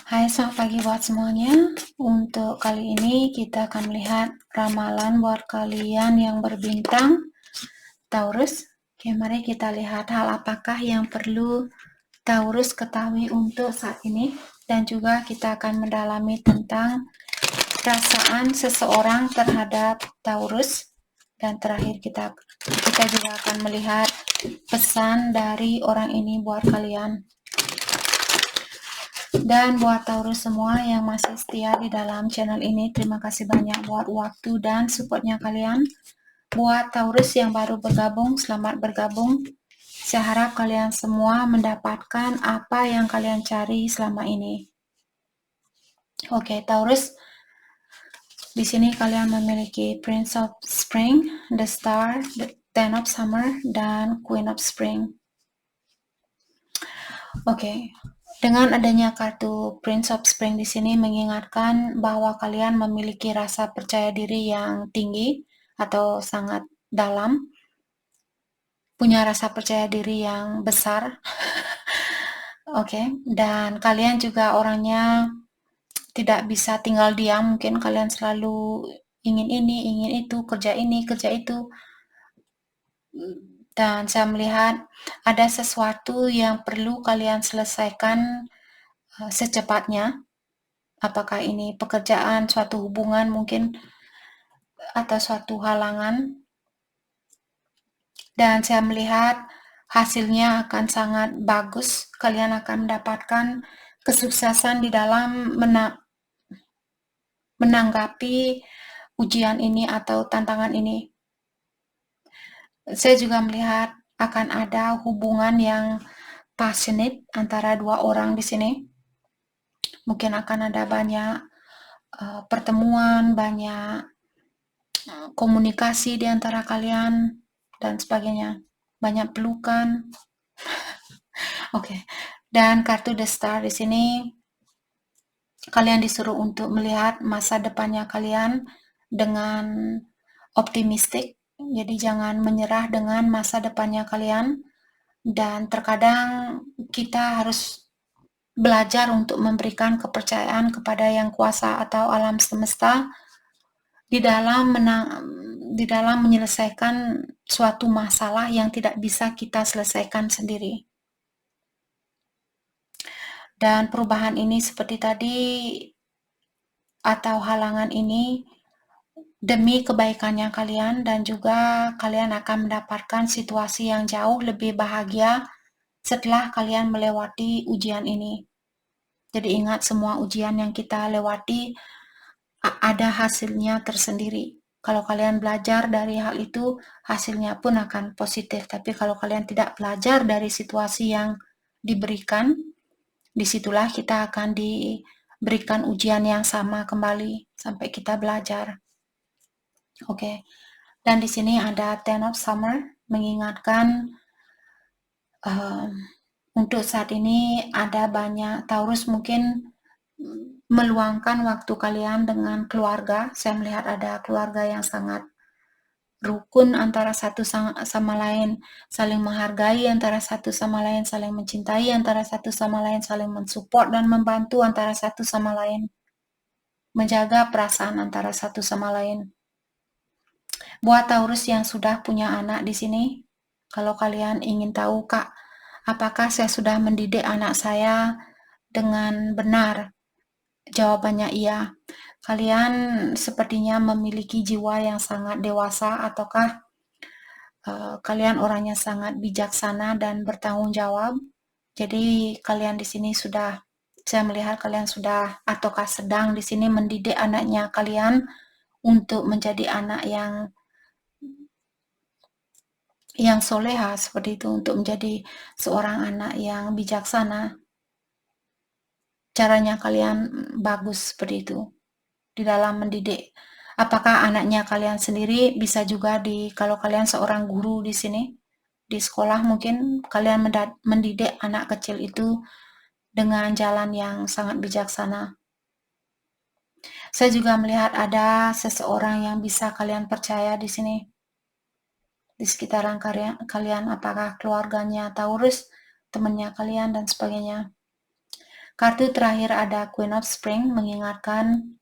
Hai, selamat pagi buat semuanya. Untuk kali ini kita akan melihat ramalan buat kalian yang berbintang Taurus. Oke, mari kita lihat hal apakah yang perlu Taurus ketahui untuk saat ini. Dan juga kita akan mendalami tentang perasaan seseorang terhadap Taurus. Dan terakhir kita juga akan melihat pesan dari orang ini buat kalian. Dan buat Taurus semua yang masih setia di dalam channel ini, terima kasih banyak buat waktu dan supportnya kalian. Buat Taurus yang baru bergabung, selamat bergabung. Saya harap kalian semua mendapatkan apa yang kalian cari selama ini. Oke, Taurus, di sini kalian memiliki Prince of Spring, The Star, The Ten of Summer, dan Queen of Spring. Oke, dengan adanya kartu Prince of Spring di sini mengingatkan bahwa kalian memiliki rasa percaya diri yang tinggi atau sangat dalam, punya rasa percaya diri yang besar. Oke, dan kalian juga orangnya tidak bisa tinggal diam, mungkin kalian selalu ingin ini, ingin itu, kerja ini, kerja itu. Dan saya melihat ada sesuatu yang perlu kalian selesaikan secepatnya. Apakah ini pekerjaan, suatu hubungan mungkin, atau suatu halangan. Dan saya melihat hasilnya akan sangat bagus. Kalian akan mendapatkan kesuksesan di dalam menanggapi ujian ini atau tantangan ini. Saya juga melihat akan ada hubungan yang passionate antara dua orang di sini. Mungkin akan ada banyak pertemuan, banyak komunikasi di antara kalian dan sebagainya, banyak pelukan. Oke. Dan kartu The Star di sini kalian disuruh untuk melihat masa depannya kalian dengan optimistik. Jadi jangan menyerah dengan masa depannya kalian, dan terkadang kita harus belajar untuk memberikan kepercayaan kepada yang kuasa atau alam semesta di dalam menyelesaikan suatu masalah yang tidak bisa kita selesaikan sendiri. Dan perubahan ini seperti tadi, atau halangan ini demi kebaikannya kalian, dan juga kalian akan mendapatkan situasi yang jauh lebih bahagia setelah kalian melewati ujian ini. Jadi ingat, semua ujian yang kita lewati ada hasilnya tersendiri. Kalau kalian belajar dari hal itu, hasilnya pun akan positif. Tapi kalau kalian tidak belajar dari situasi yang diberikan, disitulah kita akan diberikan ujian yang sama kembali sampai kita belajar. Oke. Dan di sini ada Ten of Summer mengingatkan untuk saat ini ada banyak Taurus mungkin meluangkan waktu kalian dengan keluarga. Saya melihat ada keluarga yang sangat rukun antara satu sama lain, saling menghargai antara satu sama lain, saling mencintai antara satu sama lain, saling mensupport dan membantu antara satu sama lain, menjaga perasaan antara satu sama lain. Buat Taurus yang sudah punya anak di sini, kalau kalian ingin tahu, Kak, apakah saya sudah mendidik anak saya dengan benar? Jawabannya iya. Kalian sepertinya memiliki jiwa yang sangat dewasa, ataukah kalian orangnya sangat bijaksana dan bertanggung jawab. Jadi kalian di sini saya melihat kalian sudah ataukah sedang di sini mendidik anaknya kalian untuk menjadi anak yang soleha seperti itu, untuk menjadi seorang anak yang bijaksana. Caranya kalian bagus seperti itu di dalam mendidik. Apakah anaknya kalian sendiri, bisa juga kalau kalian seorang guru di sini, di sekolah mungkin kalian mendidik anak kecil itu dengan jalan yang sangat bijaksana. Saya juga melihat ada seseorang yang bisa kalian percaya di sini, di sekitaran kalian, apakah keluarganya Taurus, temannya kalian, dan sebagainya. Kartu terakhir ada Queen of Spring, mengingatkan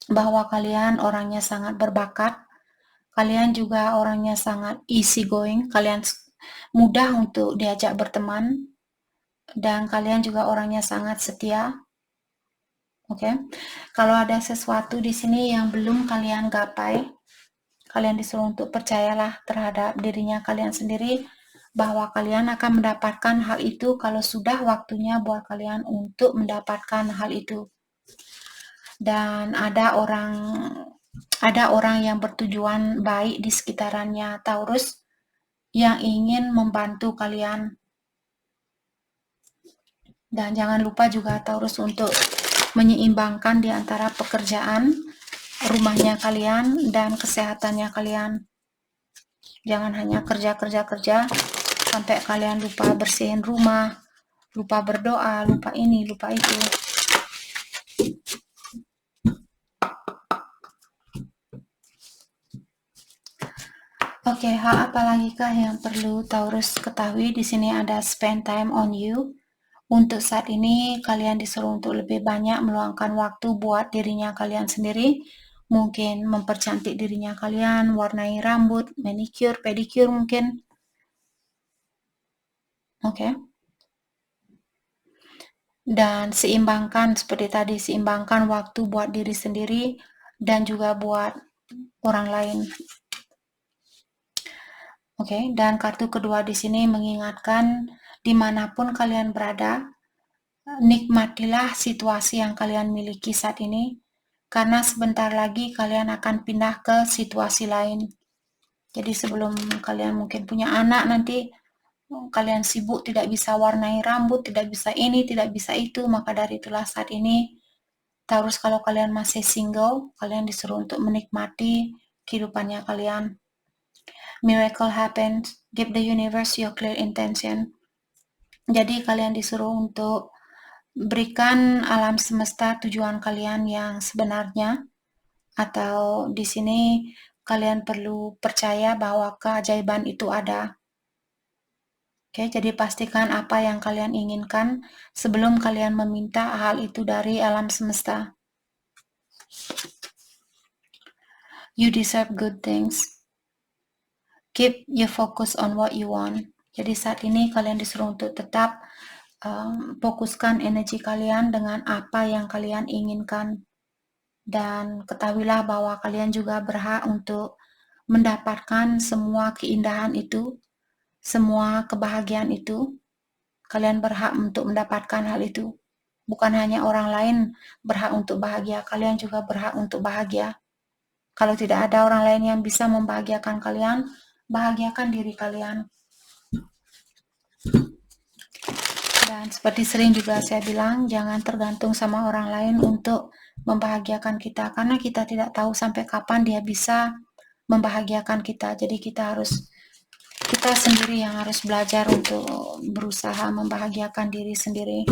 bahwa kalian orangnya sangat berbakat. Kalian juga orangnya sangat easy going. Kalian mudah untuk diajak berteman. Dan kalian juga orangnya sangat setia. Oke. Kalau ada sesuatu di sini yang belum kalian gapai, kalian disuruh untuk percayalah terhadap dirinya kalian sendiri bahwa kalian akan mendapatkan hal itu kalau sudah waktunya buat kalian untuk mendapatkan hal itu. Dan ada orang yang bertujuan baik di sekitarannya Taurus yang ingin membantu kalian. Dan jangan lupa juga Taurus untuk menyeimbangkan di antara pekerjaan rumahnya kalian dan kesehatannya kalian. Jangan hanya kerja sampai kalian lupa bersihin rumah, lupa berdoa, lupa ini, lupa itu. Oke, hal apa lagi kah yang perlu Taurus ketahui? Di sini ada spend time on you. Untuk saat ini kalian disuruh untuk lebih banyak meluangkan waktu buat dirinya kalian sendiri. Mungkin mempercantik dirinya kalian, warnai rambut, manicure, pedicure mungkin. Oke. Dan seimbangkan seperti tadi, seimbangkan waktu buat diri sendiri dan juga buat orang lain. Oke, dan kartu kedua di sini mengingatkan dimanapun kalian berada, nikmatilah situasi yang kalian miliki saat ini, karena sebentar lagi kalian akan pindah ke situasi lain. Jadi sebelum kalian mungkin punya anak nanti, kalian sibuk tidak bisa warnai rambut, tidak bisa ini, tidak bisa itu, maka dari itulah saat ini, Taurus kalau kalian masih single, kalian disuruh untuk menikmati kehidupannya kalian. Miracle happens, give the universe your clear intention. Jadi kalian disuruh untuk berikan alam semesta tujuan kalian yang sebenarnya, atau di sini kalian perlu percaya bahwa keajaiban itu ada. Oke, jadi pastikan apa yang kalian inginkan sebelum kalian meminta hal itu dari alam semesta. You deserve good things. Keep your focus on what you want. Jadi saat ini kalian disuruh untuk tetap fokuskan energi kalian dengan apa yang kalian inginkan. Dan ketahuilah bahwa kalian juga berhak untuk mendapatkan semua keindahan itu, semua kebahagiaan itu. Kalian berhak untuk mendapatkan hal itu. Bukan hanya orang lain berhak untuk bahagia, kalian juga berhak untuk bahagia. Kalau tidak ada orang lain yang bisa membahagiakan kalian, bahagiakan diri kalian. Dan seperti sering juga saya bilang, jangan tergantung sama orang lain untuk membahagiakan kita, karena kita tidak tahu sampai kapan dia bisa membahagiakan kita. Jadi kita sendiri yang harus belajar untuk berusaha membahagiakan diri sendiri.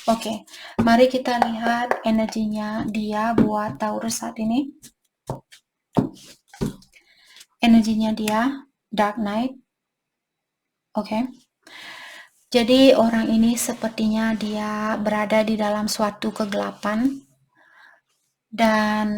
Oke, mari kita lihat energinya dia buat Taurus saat ini. Energinya dia, Dark Knight. Oke. Jadi orang ini sepertinya dia berada di dalam suatu kegelapan dan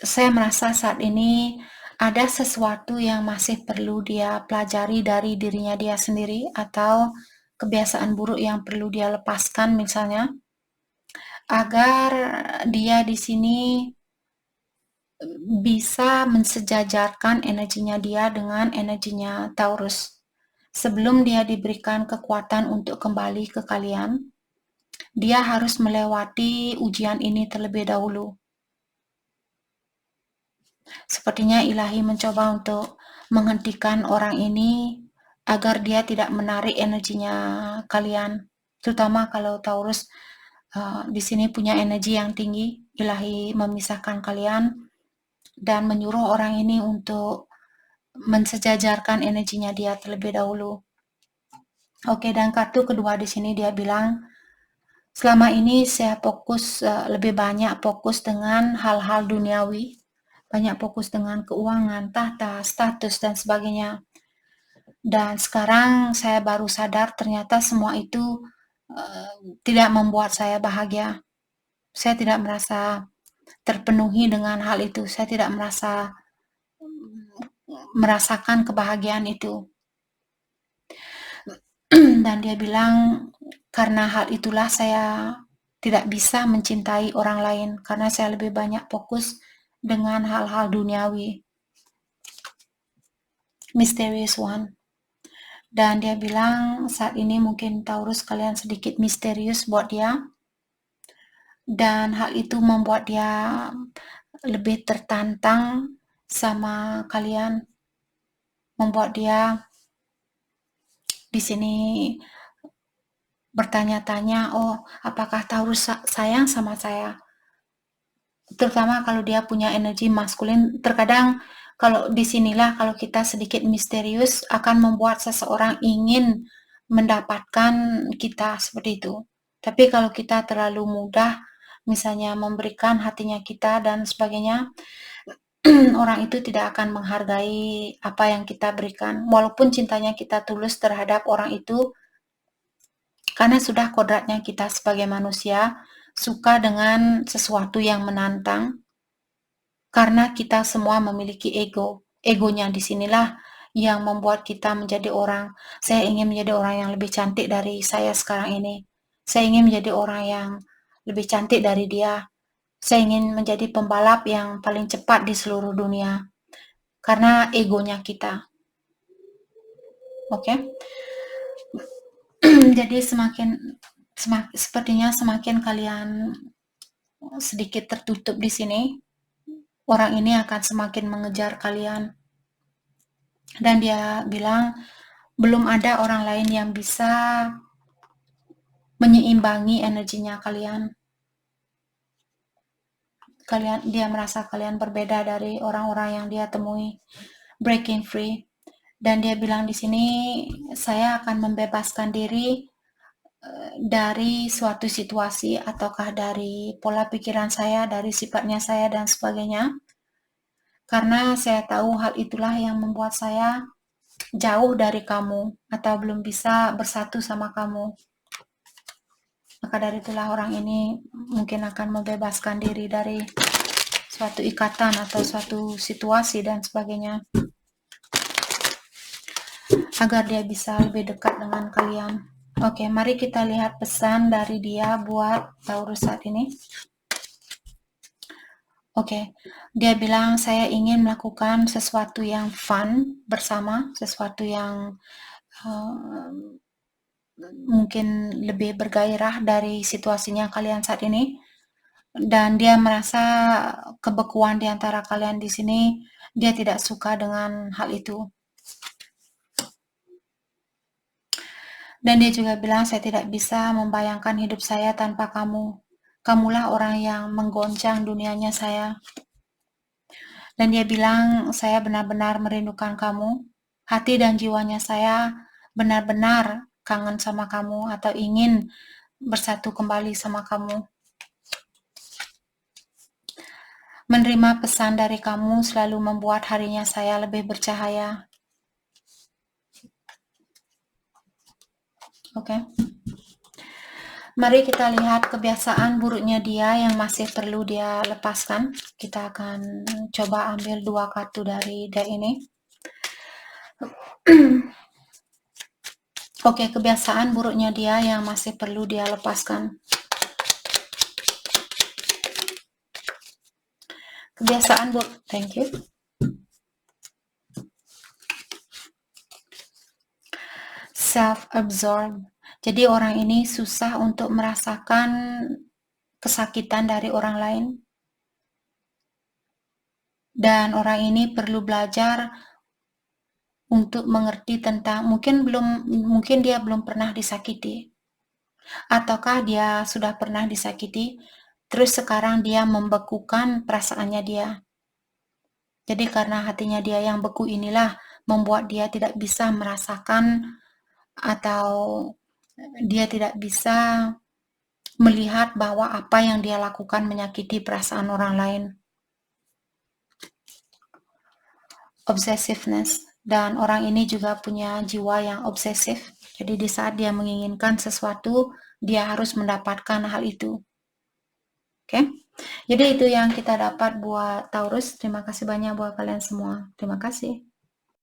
saya merasa saat ini ada sesuatu yang masih perlu dia pelajari dari dirinya dia sendiri atau kebiasaan buruk yang perlu dia lepaskan misalnya agar dia di sini bisa mensejajarkan energinya dia dengan energinya Taurus. Sebelum dia diberikan kekuatan untuk kembali ke kalian, dia harus melewati ujian ini terlebih dahulu. Sepertinya ilahi mencoba untuk menghentikan orang ini agar dia tidak menarik energinya kalian. Terutama kalau Taurus di sini punya energi yang tinggi, ilahi memisahkan kalian dan menyuruh orang ini untuk mensejajarkan energinya dia terlebih dahulu. Oke, dan kartu kedua di sini dia bilang, selama ini saya lebih banyak fokus dengan hal-hal duniawi, banyak fokus dengan keuangan, tahta, status, dan sebagainya. Dan sekarang saya baru sadar ternyata semua itu tidak membuat saya bahagia. Saya tidak merasa terpenuhi dengan hal itu. Saya tidak merasakan kebahagiaan itu. Dan dia bilang, karena hal itulah saya tidak bisa mencintai orang lain, karena saya lebih banyak fokus dengan hal-hal duniawi. Mysterious one. Dan dia bilang saat ini mungkin Taurus kalian sedikit misterius buat dia, dan hal itu membuat dia lebih tertantang sama kalian, membuat dia di sini bertanya-tanya, oh apakah Taurus sayang sama saya? Terutama kalau dia punya energi maskulin, terkadang kalau disinilah kalau kita sedikit misterius akan membuat seseorang ingin mendapatkan kita seperti itu. Tapi kalau kita terlalu mudah, misalnya memberikan hatinya kita dan sebagainya, orang itu tidak akan menghargai apa yang kita berikan. Walaupun cintanya kita tulus terhadap orang itu, karena sudah kodratnya kita sebagai manusia, suka dengan sesuatu yang menantang, karena kita semua memiliki ego. Egonya disinilah yang membuat kita menjadi orang. Saya ingin menjadi orang yang lebih cantik dari saya sekarang ini. Saya ingin menjadi orang yang lebih cantik dari dia. Saya ingin menjadi pembalap yang paling cepat di seluruh dunia. Karena egonya kita. Oke? Jadi sepertinya semakin kalian sedikit tertutup di sini, orang ini akan semakin mengejar kalian. Dan dia bilang, belum ada orang lain yang bisa menyeimbangi energinya kalian. Dia merasa kalian berbeda dari orang-orang yang dia temui. Breaking free. Dan dia bilang di sini, saya akan membebaskan diri dari suatu situasi ataukah dari pola pikiran saya, dari sifatnya saya dan sebagainya. Karena saya tahu hal itulah yang membuat saya jauh dari kamu atau belum bisa bersatu sama kamu. Maka dari itulah orang ini mungkin akan membebaskan diri dari suatu ikatan atau suatu situasi dan sebagainya, agar dia bisa lebih dekat dengan kalian. Oke, mari kita lihat pesan dari dia buat Taurus saat ini. Oke, dia bilang saya ingin melakukan sesuatu yang fun bersama, sesuatu yang mungkin lebih bergairah dari situasinya kalian saat ini. Dan dia merasa kebekuan di antara kalian di sini, dia tidak suka dengan hal itu. Dan dia juga bilang, saya tidak bisa membayangkan hidup saya tanpa kamu. Kamulah orang yang menggoncang dunianya saya. Dan dia bilang, saya benar-benar merindukan kamu. Hati dan jiwanya saya benar-benar kangen sama kamu atau ingin bersatu kembali sama kamu. Menerima pesan dari kamu selalu membuat harinya saya lebih bercahaya. Oke. Mari kita lihat kebiasaan buruknya dia yang masih perlu dia lepaskan. Kita akan coba ambil 2 kartu dari deck ini. Oke, kebiasaan buruknya dia yang masih perlu dia lepaskan. Kebiasaan buruk, thank you. Self-absorbed. Jadi orang ini susah untuk merasakan kesakitan dari orang lain. Dan orang ini perlu belajar untuk mengerti tentang, mungkin dia belum pernah disakiti. Ataukah dia sudah pernah disakiti, terus sekarang dia membekukan perasaannya dia. Jadi karena hatinya dia yang beku inilah membuat dia tidak bisa merasakan atau dia tidak bisa melihat bahwa apa yang dia lakukan menyakiti perasaan orang lain. Obsessiveness. Dan orang ini juga punya jiwa yang obsesif. Jadi di saat dia menginginkan sesuatu, dia harus mendapatkan hal itu. Oke? Jadi itu yang kita dapat buat Taurus. Terima kasih banyak buat kalian semua. Terima kasih.